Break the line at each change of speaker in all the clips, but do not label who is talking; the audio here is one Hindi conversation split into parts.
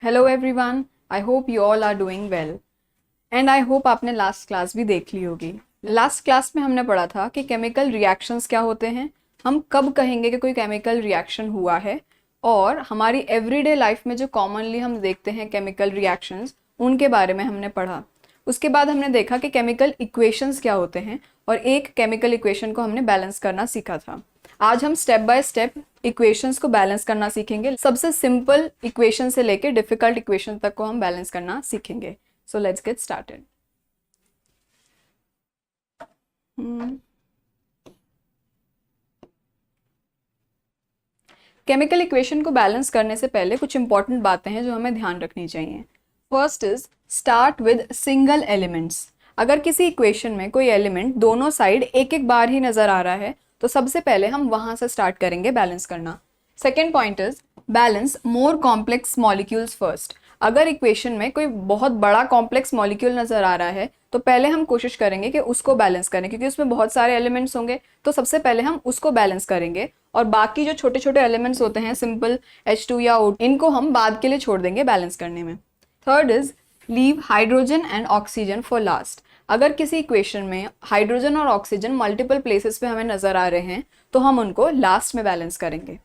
Hello everyone, I hope you all are doing well and I hope आपने लास्ट क्लास भी देख ली होगी। लास्ट क्लास में हमने पढ़ा था कि केमिकल रिएक्शंस क्या होते हैं, हम कब कहेंगे कि कोई केमिकल रिएक्शन हुआ है, और हमारी एवरीडे लाइफ में जो कॉमनली हम देखते हैं केमिकल रिएक्शंस उनके बारे में हमने पढ़ा। उसके बाद हमने देखा कि केमिकल इक्वेशंस क्या होते हैं और एक केमिकल इक्वेशन को हमने बैलेंस करना सीखा था। आज हम स्टेप बाय स्टेप इक्वेशंस को बैलेंस करना सीखेंगे। सबसे सिंपल इक्वेशन से लेके डिफिकल्ट इक्वेशन तक को हम बैलेंस करना सीखेंगे। So let's get started. Chemical equation को बैलेंस करने से पहले कुछ इंपॉर्टेंट बातें हैं जो हमें ध्यान रखनी चाहिए। First is start with single elements. अगर किसी इक्वेशन में कोई एलिमेंट दोनों साइड एक एक बार ही नजर आ रहा है तो सबसे पहले हम वहां से स्टार्ट करेंगे बैलेंस करना। Second point is balance more complex molecules first. अगर इक्वेशन में कोई बहुत बड़ा कॉम्प्लेक्स मॉलिक्यूल नजर आ रहा है तो पहले हम कोशिश करेंगे कि उसको बैलेंस करें, क्योंकि उसमें बहुत सारे एलिमेंट्स होंगे तो सबसे पहले हम उसको बैलेंस करेंगे और बाकी जो छोटे छोटे एलिमेंट्स होते हैं सिंपल H2 या O इनको हम बाद के लिए छोड़ देंगे बैलेंस करने में। Third is leave hydrogen and oxygen for last. अगर किसी इक्वेशन में हाइड्रोजन और ऑक्सीजन मल्टीपल प्लेसेस पे हमें नजर आ रहे हैं तो हम उनको लास्ट में बैलेंस करेंगे।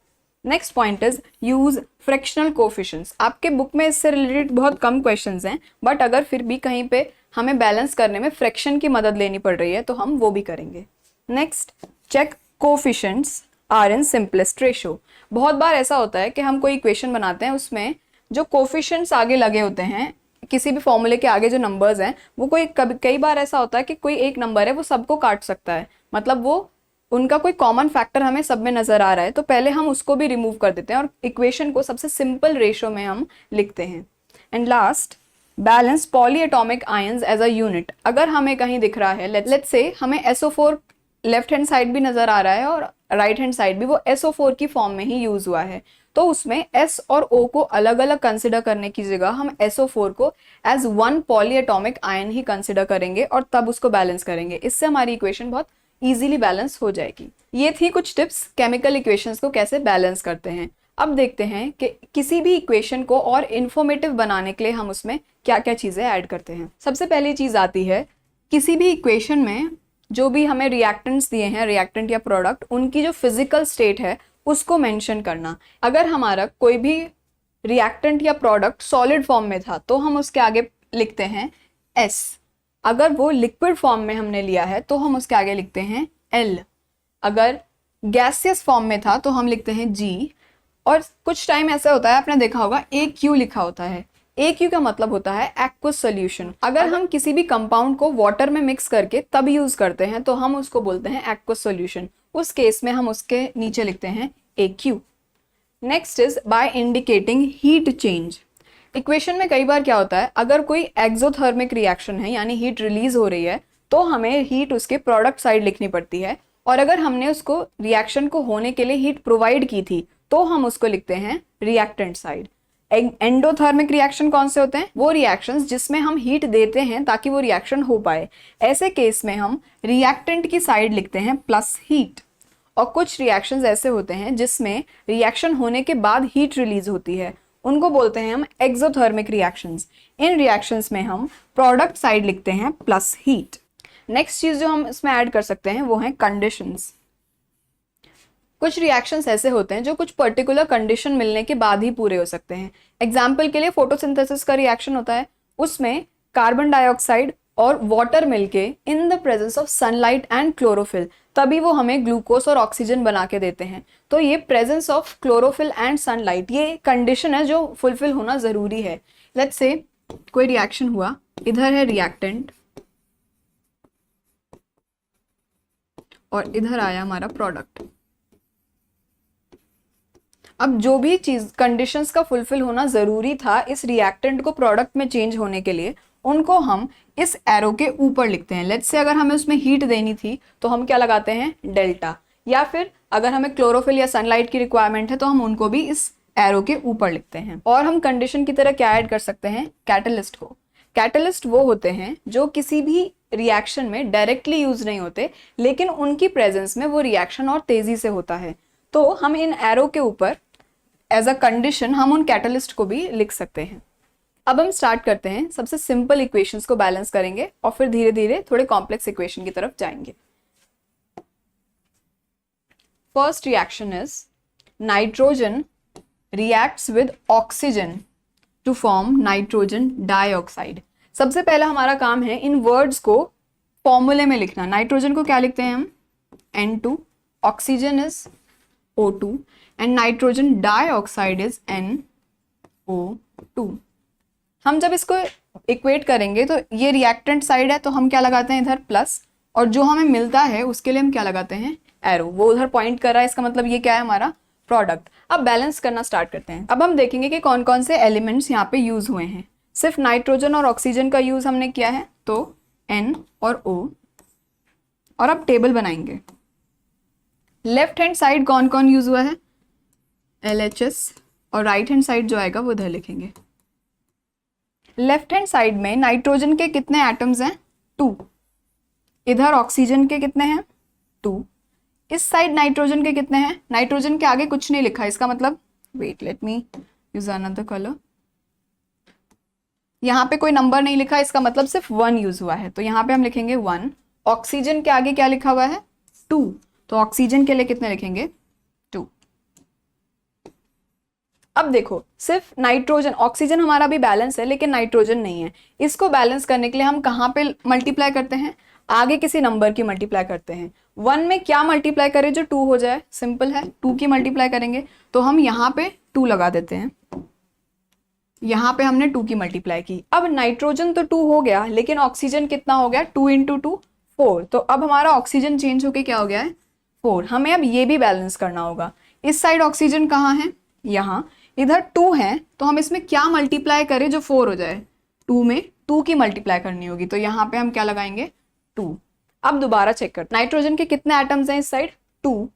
Next point is use fractional coefficients. आपके बुक में इससे रिलेटेड बहुत कम क्वेश्चंस हैं, बट अगर फिर भी कहीं पे हमें बैलेंस करने में फ्रैक्शन की मदद लेनी पड़ रही है तो हम वो भी करेंगे। Next, check coefficients are in simplest ratio. बहुत बार ऐसा होता है कि हम कोई इक्वेशन बनाते हैं, उसमें जो कोफिशिएंट्स आगे लगे होते हैं किसी भी फॉर्मूले के आगे जो नंबर्स हैं वो कई बार ऐसा होता है कि कोई एक नंबर है वो सबको काट सकता है, मतलब वो उनका कोई कॉमन फैक्टर हमें सब में नजर आ रहा है तो पहले हम उसको भी रिमूव कर देते हैं और इक्वेशन को सबसे सिंपल रेशो में हम लिखते हैं। And last, balance polyatomic ions as a unit. अगर हमें कहीं दिख रहा है लेट्स से हमें SO4 लेफ्ट हैंड साइड भी नजर आ रहा है और राइट हैंड साइड भी वो SO4 की फॉर्म में ही यूज हुआ है, तो उसमें S और O को अलग अलग कंसिडर करने की जगह हम SO4 को एज वन पॉलीएटॉमिक आयन ही कंसिडर करेंगे और तब उसको बैलेंस करेंगे। इससे हमारी इक्वेशन बहुत इजीली बैलेंस हो जाएगी। ये थी कुछ टिप्स केमिकल इक्वेशंस को कैसे बैलेंस करते हैं। अब देखते हैं कि किसी भी इक्वेशन को और इंफॉर्मेटिव बनाने के लिए हम उसमें क्या क्या चीजें ऐड करते हैं। सबसे पहली चीज आती है किसी भी इक्वेशन में जो भी हमें रिएक्टेंट्स दिए हैं, रिएक्टेंट या प्रोडक्ट, उनकी जो फिजिकल स्टेट है उसको मेंशन करना। अगर हमारा कोई भी रिएक्टेंट या प्रोडक्ट सॉलिड फॉर्म में था तो हम उसके आगे लिखते हैं S। अगर वो लिक्विड फॉर्म में हमने लिया है तो हम उसके आगे लिखते हैं L। अगर गैसियस फॉर्म में था तो हम लिखते हैं G। और कुछ टाइम ऐसा होता है, आपने देखा होगा AQ लिखा होता है। AQ का मतलब होता है एक्वस सॉल्यूशन। अगर हम किसी भी कंपाउंड को वाटर में मिक्स करके तब यूज करते हैं तो हम उसको बोलते हैं एक्वस सॉल्यूशन। उस केस में हम उसके नीचे लिखते हैं AQ। Next is by indicating heat change. Equation में कई बार क्या होता है, अगर कोई एक्सोथर्मिक रिएक्शन है यानी हीट रिलीज हो रही है तो हमें हीट उसके प्रोडक्ट साइड लिखनी पड़ती है, और अगर हमने उसको रिएक्शन को होने के लिए हीट प्रोवाइड की थी तो हम उसको लिखते हैं रिएक्टेंट साइड। एंडोथर्मिक रिएक्शन कौन से होते हैं? वो रिएक्शंस जिसमें हम हीट देते हैं ताकि वो रिएक्शन हो पाए। ऐसे केस में हम रिएक्टेंट की साइड लिखते हैं प्लस हीट। और कुछ रिएक्शंस ऐसे होते हैं जिसमें रिएक्शन होने के बाद हीट रिलीज होती है, उनको बोलते हैं हम एक्सोथर्मिक रिएक्शंस। इन रिएक्शंस में हम प्रोडक्ट साइड लिखते हैं प्लस हीट। नेक्स्ट चीज जो हम इसमें ऐड कर सकते हैं वो है कंडीशंस। कुछ रिएक्शंस ऐसे होते हैं जो कुछ पर्टिकुलर कंडीशन मिलने के बाद ही पूरे हो सकते हैं। एग्जाम्पल के लिए फोटोसिंथेसिस का रिएक्शन होता है, उसमें कार्बन डाइऑक्साइड और वाटर मिलके in the presence of sunlight and chlorophyll तभी वो हमें ग्लूकोज और ऑक्सीजन बना के देते हैं। तो ये presence of chlorophyll and sunlight ये कंडीशन है जो फुलफिल होना जरूरी है। लेट्स से कोई रिएक्शन हुआ, इधर है रिएक्टेंट और इधर आया हमारा प्रोडक्ट। अब जो भी चीज कंडीशंस का फुलफिल होना जरूरी था इस रिएक्टेंट को प्रोडक्ट में चेंज होने के लिए, उनको हम इस एरो के ऊपर लिखते हैं। लेट्स से अगर हमें उसमें हीट देनी थी तो हम क्या लगाते हैं? डेल्टा। या फिर अगर हमें क्लोरोफिल या सनलाइट की रिक्वायरमेंट है तो हम उनको भी इस एरो के ऊपर लिखते हैं। और हम कंडीशन की तरह क्या ऐड कर सकते हैं? कैटलिस्ट को। कैटलिस्ट वो होते हैं जो किसी भी रिएक्शन में डायरेक्टली यूज नहीं होते लेकिन उनकी प्रेजेंस में वो रिएक्शन और तेजी से होता है। तो हम इन एरो के ऊपर एज अ कंडीशन हम उन कैटलिस्ट को भी लिख सकते हैं। अब हम स्टार्ट करते हैं, सबसे सिंपल इक्वेशंस को बैलेंस करेंगे और फिर धीरे धीरे थोड़े कॉम्प्लेक्स इक्वेशन की तरफ जाएंगे। First reaction is nitrogen reacts with oxygen to form nitrogen dioxide. सबसे पहला हमारा काम है इन वर्ड्स को फॉर्मूले में लिखना। नाइट्रोजन को क्या लिखते हैं हम? N2, oxygen is O2 and nitrogen dioxide is NO2। हम जब इसको इक्वेट करेंगे तो ये रिएक्टेंट साइड है, तो हम क्या लगाते हैं इधर प्लस, और जो हमें मिलता है उसके लिए हम क्या लगाते हैं? एरो। वो उधर पॉइंट कर रहा है, इसका मतलब ये क्या है? हमारा प्रोडक्ट। अब बैलेंस करना स्टार्ट करते हैं। अब हम देखेंगे कि कौन कौन से एलिमेंट्स यहाँ पे यूज हुए हैं। सिर्फ नाइट्रोजन और ऑक्सीजन का यूज हमने किया है, तो N और O। और अब टेबल बनाएंगे। लेफ्ट हैंड साइड कौन कौन यूज हुआ है? LHS। और राइट हैंड साइड जो आएगा वो इधर लिखेंगे। लेफ्ट हैंड साइड में नाइट्रोजन के कितने एटम्स हैं? 2। इधर ऑक्सीजन के कितने हैं? 2। इस साइड नाइट्रोजन के कितने हैं? नाइट्रोजन के आगे कुछ नहीं लिखा, इसका मतलब wait let me use another colour. यहाँ पे कोई नंबर नहीं लिखा, इसका मतलब सिर्फ 1 यूज हुआ है, तो यहाँ पे हम लिखेंगे 1। ऑक्सीजन के आगे क्या लिखा हुआ है? 2, तो ऑक्सीजन के लिए कितने लिखेंगे? 2। अब देखो, सिर्फ नाइट्रोजन, ऑक्सीजन हमारा भी बैलेंस है लेकिन नाइट्रोजन नहीं है। इसको बैलेंस करने के लिए हम कहाँ पे मल्टीप्लाई करते हैं? आगे किसी नंबर की मल्टीप्लाई करते हैं। 1 में क्या मल्टीप्लाई करें जो 2 हो जाए? सिंपल है, 2 की मल्टीप्लाई करेंगे, तो हम यहाँ पे 2 लगा देते हैं। यहाँ पे हमने 2 की मल्टीप्लाई की। अब नाइट्रोजन तो 2 हो गया, लेकिन ऑक्सीजन कितना हो गया? 2 × 2 4। तो अब हमारा ऑक्सीजन चेंज होके क्या हो गया है? 4। हमें अब ये भी बैलेंस करना होगा। इस साइड ऑक्सीजन कहाँ है? यहाँ। इधर 2 है, तो हम इसमें क्या मल्टीप्लाई करें जो 4 हो जाए? 2 में 2 की मल्टीप्लाई करनी होगी, तो यहाँ पे हम क्या लगाएंगे? 2। अब दोबारा चेक करते हैं। नाइट्रोजन के कितने एटम्स हैं इस साइड? 2।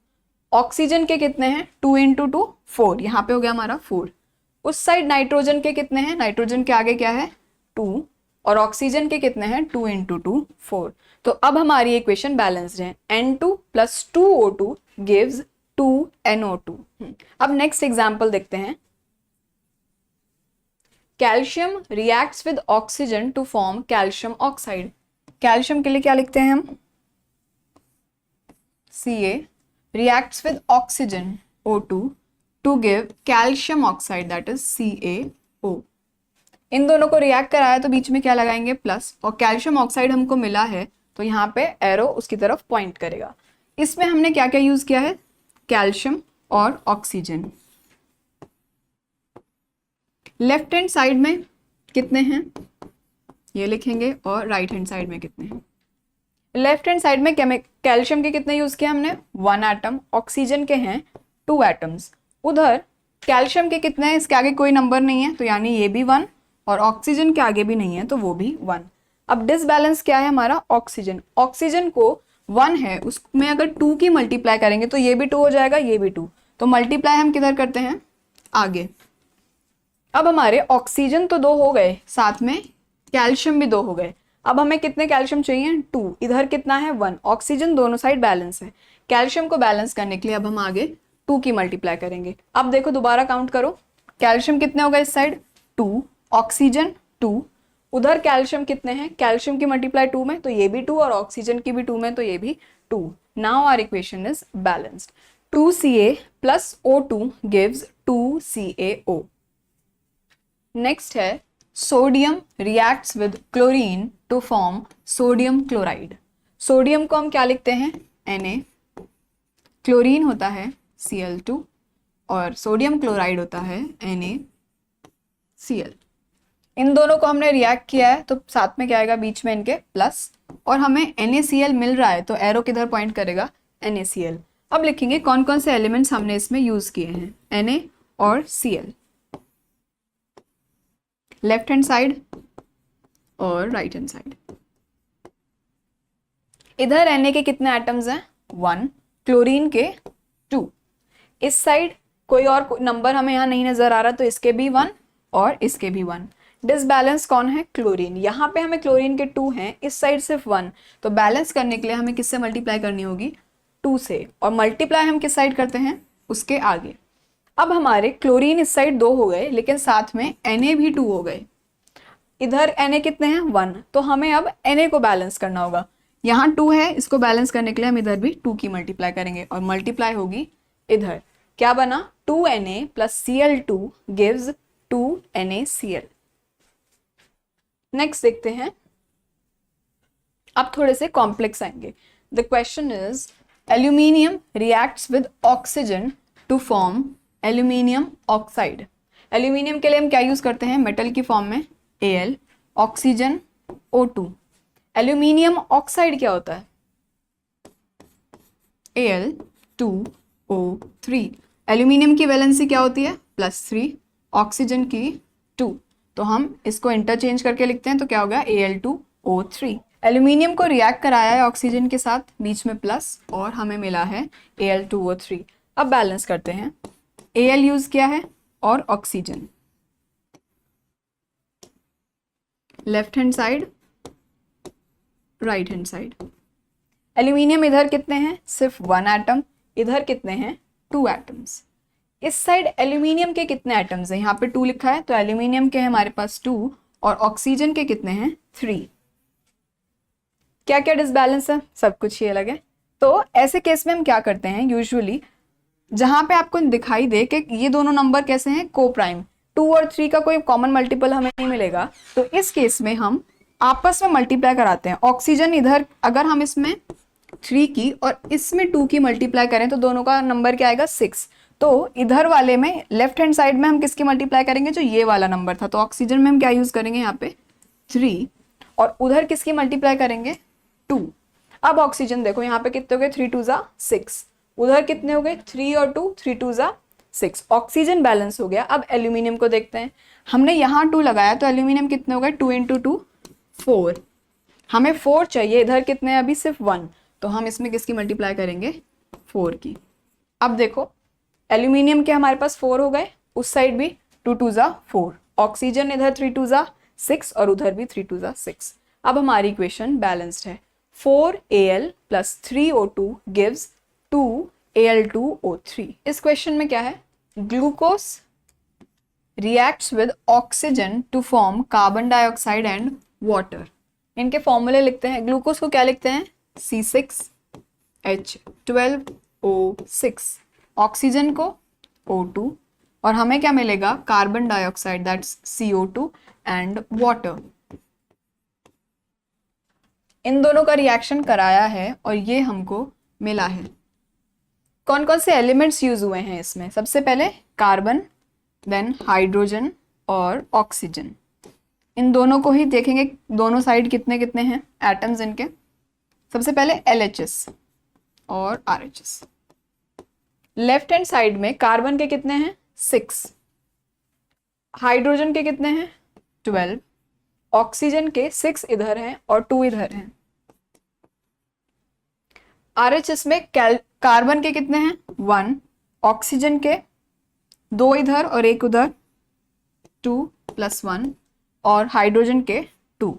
ऑक्सीजन के कितने हैं? 2 × 2 4। यहाँ पे हो गया हमारा 4। उस साइड नाइट्रोजन के कितने हैं? नाइट्रोजन के आगे क्या है? 2। और ऑक्सीजन के कितने हैं? 2 × 2 4। तो अब हमारी इक्वेशन बैलेंस्ड है। N2 + 2O2 gives 2NO2। अब नेक्स्ट एग्जाम्पल देखते हैं। Calcium reacts with oxygen to form calcium oxide. Calcium के लिए क्या लिखते हैं हम? Ca reacts with oxygen O2 to give calcium oxide that is CaO। इन दोनों को रिएक्ट कराया तो बीच में क्या लगाएंगे? प्लस। और कैल्शियम ऑक्साइड हमको मिला है, तो यहाँ पे एरो उसकी तरफ पॉइंट करेगा। इसमें हमने क्या क्या यूज किया है? कैल्शियम और ऑक्सीजन। लेफ्ट हैंड साइड में कितने हैं ये लिखेंगे, और राइट हैंड साइड में कितने हैं। लेफ्ट हैंड साइड में कैल्शियम के कितने यूज किए हमने? 1 एटम। ऑक्सीजन के हैं 2 एटम्स। उधर कैल्शियम के कितने हैं? इसके आगे कोई नंबर नहीं है, तो यानी ये भी 1, और ऑक्सीजन के आगे भी नहीं है, तो वो भी 1। अब डिसबैलेंस क्या है हमारा? ऑक्सीजन। ऑक्सीजन को 1 है, उसमें अगर 2 की मल्टीप्लाई करेंगे तो ये भी 2 हो जाएगा, ये भी 2। तो मल्टीप्लाई हम किधर करते हैं? आगे। अब हमारे ऑक्सीजन तो 2 हो गए, साथ में कैल्शियम भी 2 हो गए। अब हमें कितने कैल्शियम चाहिए? 2। इधर कितना है? 1। ऑक्सीजन दोनों साइड बैलेंस है। कैल्शियम को बैलेंस करने के लिए अब हम आगे 2 की मल्टीप्लाई करेंगे। अब देखो, दोबारा काउंट करो। कैल्शियम कितने हो गए इस साइड? 2। ऑक्सीजन 2। उधर कैल्शियम कितने हैं? कैल्शियम की मल्टीप्लाई 2 में, तो ये भी 2, और ऑक्सीजन की भी 2 में, तो ये भी 2। Now our equation is balanced. 2Ca + O2 gives 2CaO। Next है sodium reacts with chlorine to form sodium chloride. Sodium को हम क्या लिखते हैं? Na। क्लोरीन होता है Cl2, और सोडियम क्लोराइड होता है NaCl। इन दोनों को हमने रिएक्ट किया है, तो साथ में क्या आएगा? बीच में इनके प्लस, और हमें NaCl मिल रहा है, तो एरो किधर पॉइंट करेगा? NaCl। अब लिखेंगे कौन कौन से एलिमेंट्स हमने इसमें यूज किए हैं। Na और Cl, लेफ्ट हैंड साइड और राइट हैंड साइड। इधर Na के कितने एटम्स हैं? 1। क्लोरीन के 2। इस साइड कोई और नंबर हमें यहाँ नहीं नजर आ रहा, तो इसके भी 1 और इसके भी 1। डिसबैलेंस कौन है? क्लोरीन। यहाँ पे हमें क्लोरीन के 2 हैं, इस साइड सिर्फ 1, तो बैलेंस करने के लिए हमें किससे मल्टीप्लाई करनी होगी? 2 से। और मल्टीप्लाई हम किस साइड करते हैं? उसके आगे। अब हमारे क्लोरीन इस साइड 2 हो गए, लेकिन साथ में Na भी 2 हो गए। इधर Na कितने हैं 1, तो हमें अब Na को बैलेंस करना होगा। यहाँ 2 है, इसको बैलेंस करने के लिए हम इधर भी 2 की मल्टीप्लाई करेंगे और मल्टीप्लाई होगी इधर। क्या बना 2Na plus Cl2 gives 2NaCl। Next देखते हैं, अब थोड़े से कॉम्प्लेक्स आएंगे। The question is aluminium reacts with oxygen to form aluminium oxide. Aluminium के लिए हम क्या यूज करते हैं, मेटल की फॉर्म में Al, oxygen O2। Aluminium oxide क्या होता है, Al2O3। एल्यूमिनियम की वैलेंसी क्या होती है +3, ऑक्सीजन की 2, तो हम इसको इंटरचेंज करके लिखते हैं, तो क्या हो गया Al2O3। एल्यूमिनियम को रिएक्ट कराया है ऑक्सीजन के साथ, बीच में प्लस, और हमें मिला है Al2O3। अब बैलेंस करते हैं, Al यूज किया है और oxygen, left hand side right hand side. Aluminium इधर कितने हैं, सिर्फ 1 एटम, इधर कितने हैं 2 एटम्स। इस साइड एल्यूमिनियम के कितने एटम्स हैं, यहाँ पे 2 लिखा है, तो एल्यूमिनियम के हमारे पास 2 और ऑक्सीजन के कितने हैं 3। क्या क्या डिसबैलेंस है, सब कुछ ये अलग है। तो ऐसे केस में हम क्या करते हैं, यूजुअली जहां पे आपको दिखाई दे कि ये दोनों नंबर कैसे हैं को प्राइम, 2 और 3 का कोई कॉमन मल्टीपल हमें नहीं मिलेगा, तो इस केस में हम आपस में मल्टीप्लाई कराते हैं। ऑक्सीजन इधर अगर हम इसमें 3 की और इसमें 2 की मल्टीप्लाई करें तो दोनों का नंबर क्या आएगा 6। तो इधर वाले में लेफ्ट हैंड साइड में हम किसकी मल्टीप्लाई करेंगे, जो ये वाला नंबर था, तो ऑक्सीजन में हम क्या यूज करेंगे यहाँ पे 3, और उधर किसकी मल्टीप्लाई करेंगे 2। अब ऑक्सीजन देखो यहाँ पे कितने हो गए 3 2 जा 6, उधर कितने हो गए 3 और 2 3 2 जा 6। ऑक्सीजन बैलेंस हो गया। अब एल्यूमिनियम को देखते हैं, हमने यहाँ 2 लगाया तो एल्यूमिनियम कितने हो गए 2 × 2 4, हमें 4 चाहिए, इधर कितने हैं अभी सिर्फ 1, तो हम इसमें किसकी मल्टीप्लाई करेंगे 4 की। अब देखो एल्यूमिनियम के हमारे पास 4 हो गए, उस साइड भी 2 2 जा 4, ऑक्सीजन इधर 3 2 जा 6 और उधर भी 3 2 जा 6। अब हमारी इक्वेशन बैलेंस्ड है, 4Al + 3O2 गिव्स 2Al2O3। इस क्वेश्चन में क्या है, glucose reacts with oxygen to form carbon dioxide and water. इनके फॉर्मूले लिखते हैं, ग्लूकोज को क्या लिखते हैं C6H12O6, ऑक्सीजन को O2, और हमें क्या मिलेगा carbon dioxide that's CO2 and water. इन दोनों का रिएक्शन कराया है और ये हमको मिला है। कौन कौन से एलिमेंट्स यूज हुए हैं इसमें, सबसे पहले कार्बन, देन हाइड्रोजन और ऑक्सीजन। इन दोनों को ही देखेंगे, दोनों साइड कितने कितने हैं एटम्स इनके। सबसे पहले LHS और RHS। लेफ्ट हैंड साइड में कार्बन के कितने हैं 6, हाइड्रोजन के कितने हैं 12, ऑक्सीजन के 6 इधर हैं और 2 इधर हैं। RHS में कार्बन के कितने हैं 1, ऑक्सीजन के 2 इधर और 1 उधर 2 + 1, और हाइड्रोजन के 2।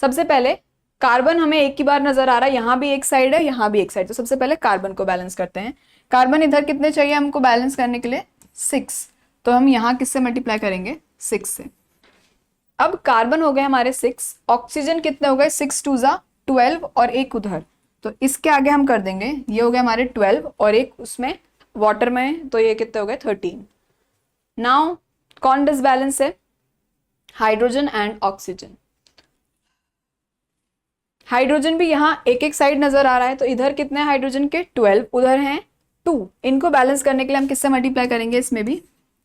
सबसे पहले कार्बन हमें एक ही बार नजर आ रहा है, यहां भी एक साइड है यहां भी एक साइड, तो सबसे पहले कार्बन को बैलेंस करते हैं। कार्बन इधर कितने चाहिए हमको बैलेंस करने के लिए 6, तो हम यहां किससे मल्टीप्लाई करेंगे 6 से। अब कार्बन हो गए हमारे 6, ऑक्सीजन कितने हो गए 6 2 जा 12 और 1 उधर, तो इसके आगे हम कर देंगे, ये हो गए हमारे 12 और 1 उसमें वाटर में, तो ये कितने हो गए 13। नाउ कौन डिसबैलेंस है, हाइड्रोजन एंड ऑक्सीजन। हाइड्रोजन भी यहाँ एक एक साइड नजर आ रहा है, तो इधर कितने हैं हाइड्रोजन के 12, उधर हैं 2। इनको बैलेंस करने के लिए हम किससे मल्टीप्लाई करेंगे, इसमें भी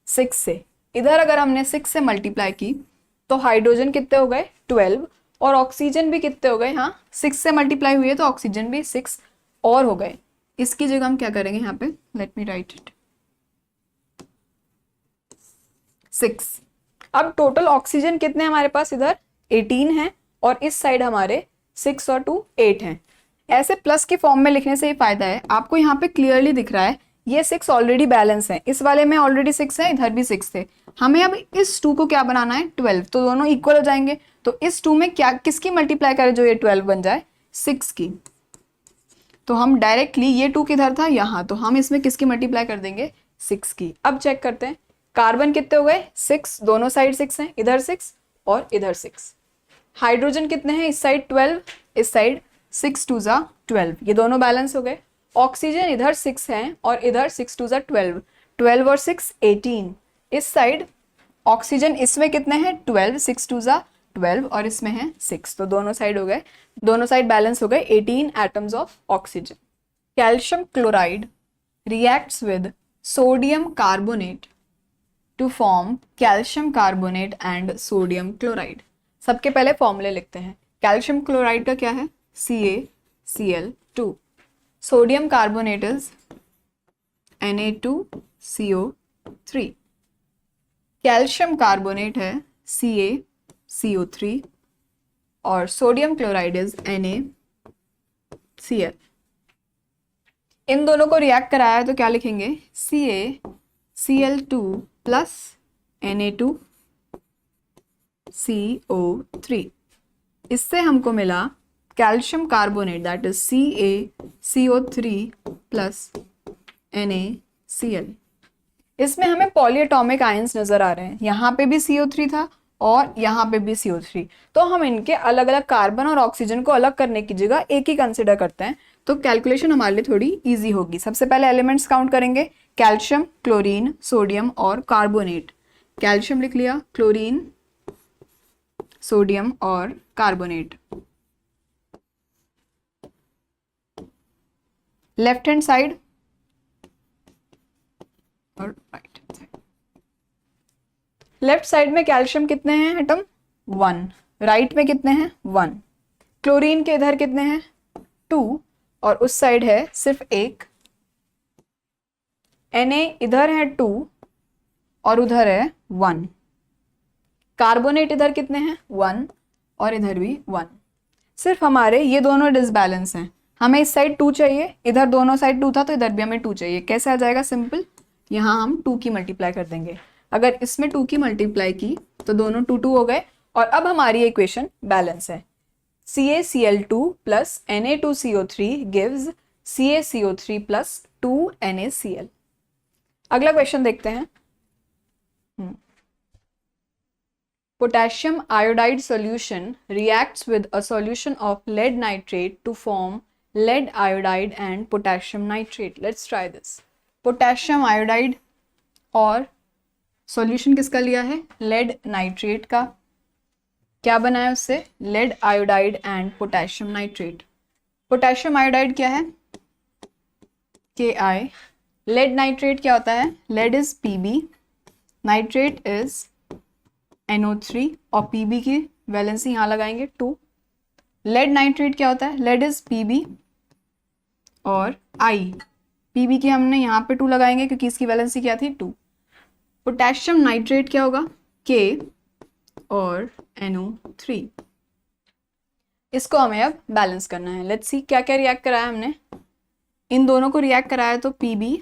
6 से। इधर अगर हमने 6 से मल्टीप्लाई की तो हाइड्रोजन कितने हो गए 12 और ऑक्सीजन भी कितने हो गए, हाँ 6 से मल्टीप्लाई हुई है तो ऑक्सीजन भी 6 और हो गए। इसकी जगह हम क्या करेंगे यहाँ पे, लेट मी राइट इट 6। अब टोटल ऑक्सीजन कितने हमारे पास, इधर 18 है और इस साइड हमारे 6 और 2 8 हैं। ऐसे प्लस के फॉर्म में लिखने से ही फायदा है, आपको यहाँ पे क्लियरली दिख रहा है ये 6 ऑलरेडी बैलेंस है, इस वाले में ऑलरेडी 6 है, इधर भी 6 थे। हमें अब इस 2 को क्या बनाना है 12, तो दोनों इक्वल हो जाएंगे। तो इस 2 में क्या किसकी मल्टीप्लाई करें जो ये 12 बन जाए 6 की, तो हम डायरेक्टली ये 2 किधर था, यहाँ, तो हम इसमें किसकी मल्टीप्लाई कर देंगे, 6 की। अब चेक करते हैं कार्बन कितने हो गए, 6, दोनों साइड 6 हैं, इधर 6 और इधर 6। हाइड्रोजन कितने हैं, इस साइड 12, इस साइड 6 2 जा 12, ये दोनों बैलेंस हो गए। ऑक्सीजन इधर 6 हैं और इधर 6 2 जा 12, 12 और 6 18। इस साइड ऑक्सीजन इसमें कितने हैं, 12, 6 2 जा 12 और इसमें है 6, तो दोनों साइड हो गए, दोनों साइड बैलेंस हो गए, 18 atoms of oxygen. Calcium chloride reacts with sodium carbonate to form calcium carbonate and sodium chloride. सबके पहले फॉर्मूले लिखते हैं। कैल्शियम क्लोराइड का क्या है, CaCl2, sodium carbonate is Na2CO3, calcium carbonate है CaCO3 और सोडियम क्लोराइड इज NaCl। इन दोनों को रिएक्ट कराया तो क्या लिखेंगे, CaCl2 प्लस Na2CO3। इससे हमको मिला calcium carbonate that is CaCO3 plus NaCl। इसमें हमें पॉलीएटॉमिक आयंस नजर आ रहे हैं, यहाँ पे भी CO3 था और यहाँ पे भी CO3, तो हम इनके अलग अलग कार्बन और ऑक्सीजन को अलग करने की जगह एक ही कंसिडर करते हैं, तो कैलकुलेशन हमारे लिए थोड़ी इजी होगी। सबसे पहले एलिमेंट्स काउंट करेंगे, कैल्शियम, क्लोरीन, सोडियम और कार्बोनेट। कैल्शियम लिख लिया, क्लोरीन, सोडियम और कार्बोनेट। लेफ्ट हैंड साइड और right hand side. Left side में कैल्शियम कितने हैं एटम, 1, राइट में कितने हैं, 1। क्लोरीन के इधर कितने हैं, 2 और उस साइड है सिर्फ 1। Na इधर है 2 और उधर है 1। कार्बोनेट इधर कितने हैं, 1 और इधर भी 1। सिर्फ हमारे ये दोनों डिसबैलेंस हैं, हमें इस साइड 2 चाहिए, इधर दोनों साइड 2 था तो इधर भी हमें 2 चाहिए। कैसे आ जाएगा, सिंपल, यहाँ हम 2 की मल्टीप्लाई कर देंगे। अगर इसमें 2 की मल्टीप्लाई की तो दोनों 2 2 हो गए और अब हमारी इक्वेशन बैलेंस है। CaCl2 plus Na2CO3 gives CaCO3 plus 2 NaCl। अगला क्वेश्चन देखते हैं। Potassium iodide solution reacts with a solution of lead nitrate to form lead iodide and potassium nitrate. Let's try this. Potassium iodide और सॉल्यूशन किसका लिया है, लेड नाइट्रेट का। क्या बना है उससे, lead iodide and potassium nitrate. Potassium iodide क्या है, Ki। लेड नाइट्रेट क्या होता है, lead is Pb, nitrate is NO3 और Pb की वैलेंसी यहाँ लगाएंगे 2। लेड नाइट्रेट क्या होता है, लेड इज Pb और I, Pb की हमने यहाँ पे 2 लगाएंगे क्योंकि इसकी वैलेंसी क्या थी, 2। पोटेशियम नाइट्रेट क्या होगा, K और NO3। इसको हमें अब बैलेंस करना है। लेट्स सी क्या क्या रिएक्ट कराया हमने, इन दोनों को रिएक्ट कराया तो Pb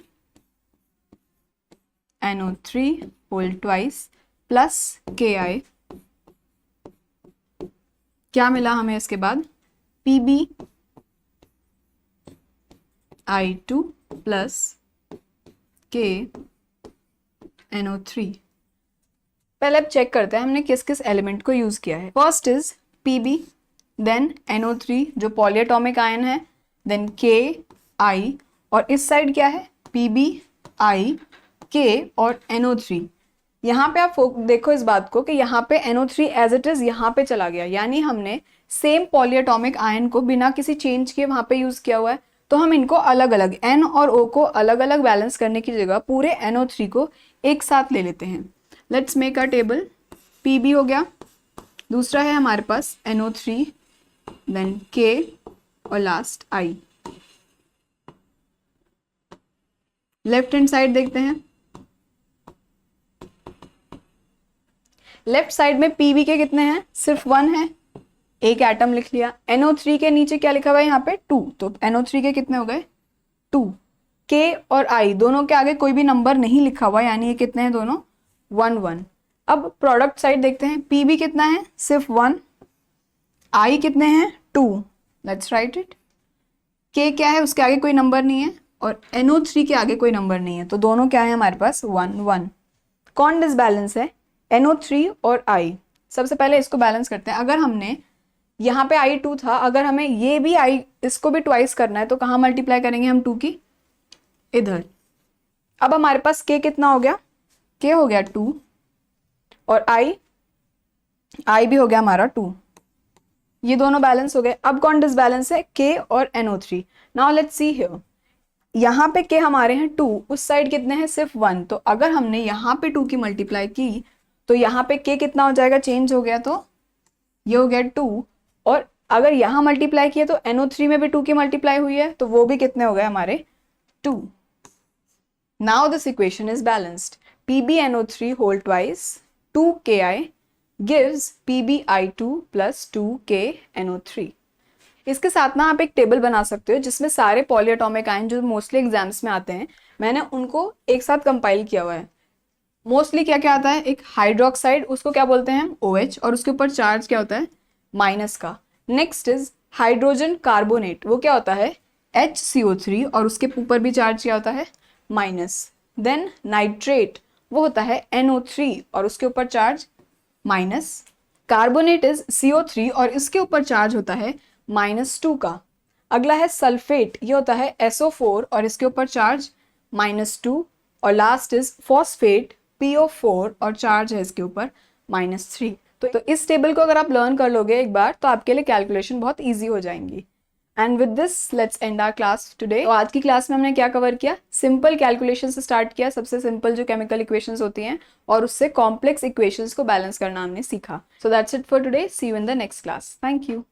NO3 whole twice plus Ki। क्या मिला हमें इसके बाद, Pb I2 plus K NO3। पहले अब चेक करते हैं हमने किस किस एलिमेंट को यूज किया है। First is Pb, then NO3 जो पॉलीएटॉमिक आयन है, देन Ki और इस साइड क्या है, Pb I K और NO3। यहाँ पे आप देखो इस बात को कि यहाँ पे NO3 एज इट इज यहाँ पे चला गया, यानी हमने सेम पॉलीएटॉमिक आयन को बिना किसी चेंज के वहाँ पे यूज किया हुआ है। तो हम इनको अलग अलग N और O को अलग अलग बैलेंस करने की जगह पूरे NO3 को एक साथ ले लेते हैं। Let's make a table. Pb हो गया, दूसरा है हमारे पास NO3, देन K और last I। Left hand side देखते हैं। लेफ्ट साइड में Pb के कितने हैं, सिर्फ 1 है, एक एटम लिख लिया। NO3 के नीचे क्या लिखा हुआ है यहाँ पे 2, तो NO3 के कितने हो गए 2। K और I दोनों के आगे कोई भी नंबर नहीं लिखा हुआ, यानी ये कितने हैं दोनों 1 1। अब प्रोडक्ट साइड देखते हैं, Pb कितना है, सिर्फ 1, I कितने हैं 2, लेट्स राइट इट। K क्या है, उसके आगे कोई नंबर नहीं है और NO3 के आगे कोई नंबर नहीं है, तो दोनों क्या है हमारे पास 1 1। कौन डिसबैलेंस है, NO3 और I। सबसे पहले इसको बैलेंस करते हैं। अगर हमने यहाँ पे I2 था, अगर हमें ये भी इसको भी ट्वाइस करना है तो कहाँ मल्टीप्लाई करेंगे हम 2 की, इधर। अब हमारे पास K कितना हो गया, K हो गया 2 और I भी हो गया हमारा 2। ये दोनों बैलेंस हो गए। अब कौन डिसबैलेंस है, K और NO3। Now let's see here, यहाँ पे K हमारे हैं 2, उस साइड कितने हैं, सिर्फ 1। तो अगर हमने यहाँ पे 2 की मल्टीप्लाई की तो यहाँ पे K कितना हो जाएगा, चेंज हो गया, तो ये हो गया 2। और अगर यहाँ मल्टीप्लाई किया तो NO3 में भी 2 की मल्टीप्लाई हुई है, तो वो भी कितने हो गए हमारे 2। Now this equation is balanced. PbNO3 whole twice 2Ki gives PbI2 plus 2KNO3। इसके साथ ना आप एक टेबल बना सकते हो जिसमें सारे पॉलीएटॉमिक आयन जो मोस्टली एग्जाम्स में आते हैं, मैंने उनको एक साथ कंपाइल किया हुआ है। मोस्टली क्या क्या आता है, एक हाइड्रोक्साइड, उसको क्या बोलते हैं हम, OH, और उसके ऊपर चार्ज क्या होता है, माइनस का। नेक्स्ट इज हाइड्रोजन कार्बोनेट, वो क्या होता है, HCO3, और उसके ऊपर भी चार्ज क्या होता है, माइनस। देन नाइट्रेट, वो होता है NO3 और उसके ऊपर charge minus. Carbonate is CO3 और इसके ऊपर चार्ज होता है -2 का। अगला है सल्फेट, ये होता है SO4 और इसके ऊपर चार्ज -2। और लास्ट इज फॉस्फेट, PO4 और चार्ज है इसके ऊपर -3। तो इस टेबल को अगर आप लर्न कर लोगे एक बार तो आपके लिए कैलकुलेशन बहुत ईजी हो जाएंगी। And with this let's end our class today. तो आज की क्लास में हमने क्या कवर किया, सिंपल कैलकुलेशन से स्टार्ट किया, सबसे सिंपल जो केमिकल इक्वेशंस होती हैं, और उससे कॉम्प्लेक्स इक्वेशंस को बैलेंस करना हमने सीखा। So that's it for today, see you in the next class, thank you.